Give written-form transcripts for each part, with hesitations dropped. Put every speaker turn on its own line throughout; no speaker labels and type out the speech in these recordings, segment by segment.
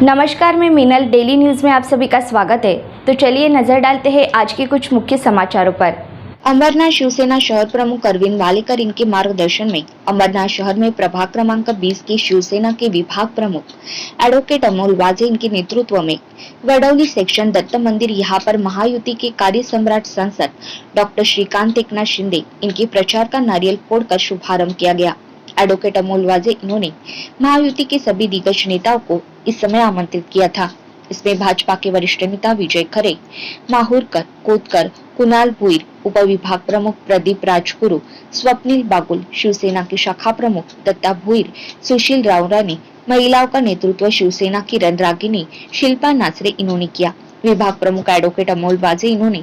नमस्कार, मैं Meenal. Daily news में आप सभी का स्वागत है। तो चलिए नजर डालते हैं आज के कुछ मुख्य समाचारों पर। अमरनाथ शिवसेना शहर प्रमुख अरविंद वालेकर इनके मार्गदर्शन में अमरनाथ शहर में प्रभाग क्रमांक 20 की शिवसेना के विभाग प्रमुख एडवोकेट अमोल वाजे इनके नेतृत्व में वडौली सेक्शन दत्त मंदिर यहाँ पर महायुति के कार्य सम्राट सांसद डॉक्टर श्रीकांत एकनाथ शिंदे इनके प्रचार का नारियल फोड़कर शुभारंभ किया गया। एडवोकेट अमोल वाजे इन्होंने महायुति के सभी दिग्गज नेताओं को इस समय आमंत्रित किया था। इसमें भाजपा के वरिष्ठ नेता विजय खरे, माहुरकर, कोतकर, कुणाल भुईर, उप विभाग प्रमुख प्रदीप राजगुरु, स्वप्निल बागुल, शिवसेना की शाखा प्रमुख दत्ता भुईर, सुशील रावरानी, महिलाओं का नेतृत्व शिवसेना की रणरागिनी शिल्पा नाचरे इन्होंने किया। विभाग प्रमुख एडवोकेट अमोल वाजे इन्होंने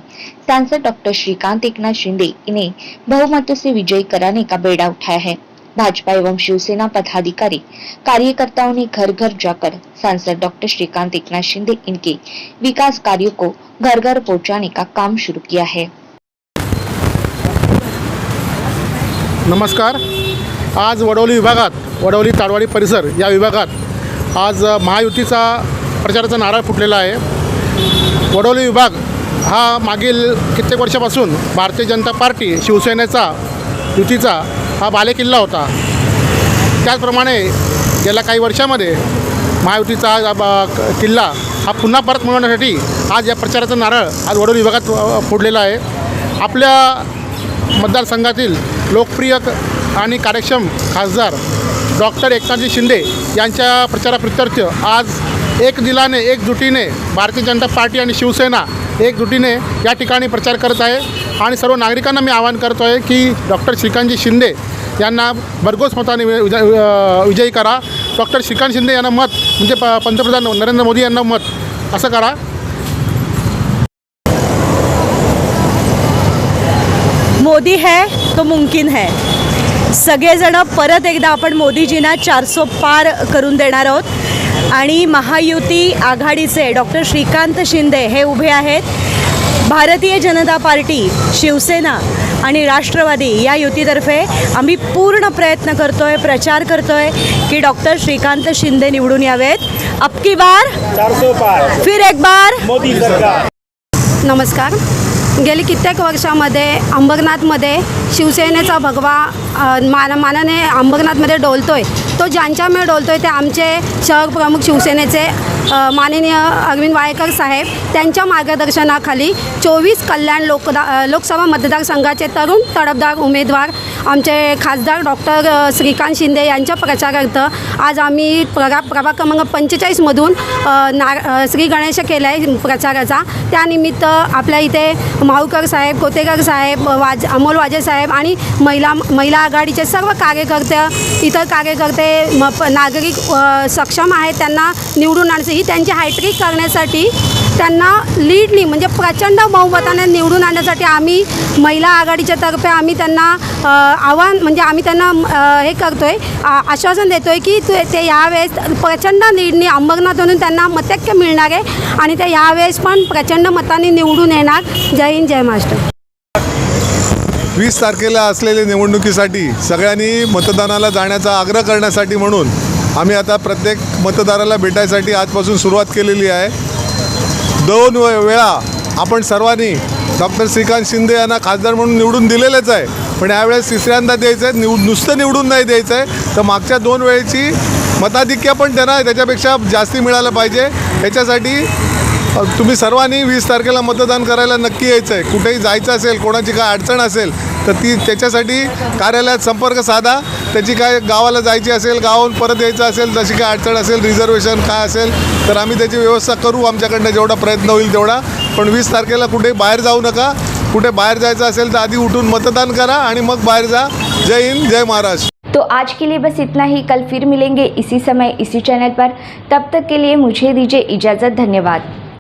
सांसद डॉक्टर श्रीकांत एकनाथ शिंदे इन्हें बहुमतों से विजयी कराने का बेड़ा उठाया है। भाजपा एवं शिवसेना पदाधिकारी कार्यकर्ताओं ने घर घर जाकर सांसद डॉक्टर श्रीकांत एकनाथ शिंदे इनके विकास कार्यों को घर घर पहुंचाने का काम शुरू किया है।
नमस्कार। आज वडौली विभागात, वडौली ताडवाडी परिसर या विभागात आज महायुतीचा प्रचाराचा नारळ फुटलेला आहे। वडौली विभाग हा मागील कित्येक वर्षापासून भारतीय जनता पार्टी शिवसेनेचा युतीचा हा बालेकिल्ला होता। त्याचप्रमाणे गेल्या काही वर्षामध्ये महायुतीचा किल्ला हा पुन्हा परत मिळवण्यासाठी आज या प्रचाराचा नारळ आज वडौली विभागात फोडलेला आहे। आपल्या मतदारसंघातील लोकप्रिय आणि कार्यक्षम खासदार डॉक्टर एकनाथजी शिंदे यांच्या प्रचाराप्रित्यर्थ आज एक दिलाने एकजुटीने भारतीय जनता पार्टी आणि शिवसेना एकजुटीने या ठिकाणी प्रचार करत आहे। आणि सर्व नागरिकांना मी आवाहन करतो आहे की डॉक्टर श्रीकांतजी शिंदे यांना भरघोस मताने विजयी करा। डॉक्टर श्रीकांत शिंदे यांना मत म्हणजे पंतप्रधान नरेंद्र मोदी यांना मत असं करा।
मोदी है तो मुमकिन है। सगळेजण परत एकदा आपण मोदीजींना 400 पार करून देणार आहोत आणि महायुती आघाडीचे डॉक्टर श्रीकांत शिंदे हे उभे आहेत। भारतीय जनता पार्टी, शिवसेना आणि राष्ट्रवादी या युतीतर्फे आम्ही पूर्ण प्रयत्न करतोय, प्रचार करतोय की डॉक्टर श्रीकांत शिंदे निवडून यावेत। अब की बार
400 पार,
फिर एक बार
मोदी सरकार।
नमस्कार। गेली कित्येक वर्षामध्ये अंबरनाथमध्ये शिवसेनेचा भगवा मानाने अंबरनाथमध्ये डोलतोय। तो ज्यांच्यामुळे डोलतोय ते आमचे शहर प्रमुख शिवसेनेचे माननीय अरविंद वालेकर साहेब त्यांच्या मार्गदर्शनाखाली 24 कल्याण लोकसभा मतदारसंघाचे तरुण तडफदार उमेदवार आमचे खासदार डॉक्टर श्रीकांत शिंदे यांच्या प्रचारार्थ आज आम्ही प्रभाग क्रमांक 45 मधून श्री गणेश केला आहे प्रचाराचा। त्यानिमित्त आपल्या इथे माहुरकर साहेब, कोतेकर साहेब, अमोल वाजे साहेब आणि महिला आघाडीचे सर्व कार्यकर्ते, इतर कार्यकर्ते, नागरिक सक्षम आहेत। त्यांना निवडून आणण्याची ही त्यांची हॅट्रिक करण्यासाठी त्यांना लीडनी म्हणजे प्रचंड बहुमताने निवडून आणण्यासाठी आम्ही महिला आघाडीच्या तर्फे आम्ही त्यांना आव्हान म्हणजे आम्ही त्यांना हे करतोय, आश्वासन देतोय की ते यावेळेस प्रचंड लीडनी अंबरनाथमधून त्यांना मतैक्य मिळणार आहे आणि ते यावेळेस पण प्रचंड मताने निवडून येणार। जय हिंद, जय महाराष्ट्र।
20 तारखेला असलेल्या निवडणुकीसाठी सगळ्यांनी मतदानाला जाण्याचा आग्रह करण्यासाठी म्हणून आम्ही आता प्रत्येक मतदाराला भेटायसाठी आजपासून सुरुवात केलेली आहे। 2 वेळा आपण सर्वांनी डॉक्टर श्रीकांत शिंदे यांना खासदार म्हणून निवडून दिलेलेच आहे, पण यावेळेस तिसऱ्यांदा द्यायचं आहे। नुसतं निवडून नाही द्यायचं आहे तर मागच्या 2 वेळेची मताधिक्य पण त्यांना त्याच्यापेक्षा जास्ती मिळालं पाहिजे। याच्यासाठी तुम्ही सर्वांनी 20 तारखेला मतदान करायला नक्की यायचं आहे। कुठेही जायचं असेल, कोणाची काय अडचण असेल तर त्याच्यासाठी कार्यालयात संपर्क साधा। त्याची काय गावाला जायची असेल, गावाहून परत यायचं असेल, जशी काय अडचण असेल, रिझर्वेशन काय असेल तर आम्ही त्याची व्यवस्था करू। आमच्याकडनं जेवढा प्रयत्न होईल तेवढा। पण 20 तारखेला कुठे बाहेर जाऊ नका। कुठे बाहेर जायचं असेल तर आधी उठून मतदान करा आणि मग बाहेर जा। जय हिंद, जय महाराष्ट्र।
तो आज के लिए बस इतना ही। कल फिर मिलेंगे इसी समय इसी चैनल पर। तब तक के लिए मुझे दीजिए इजाज़त। धन्यवाद।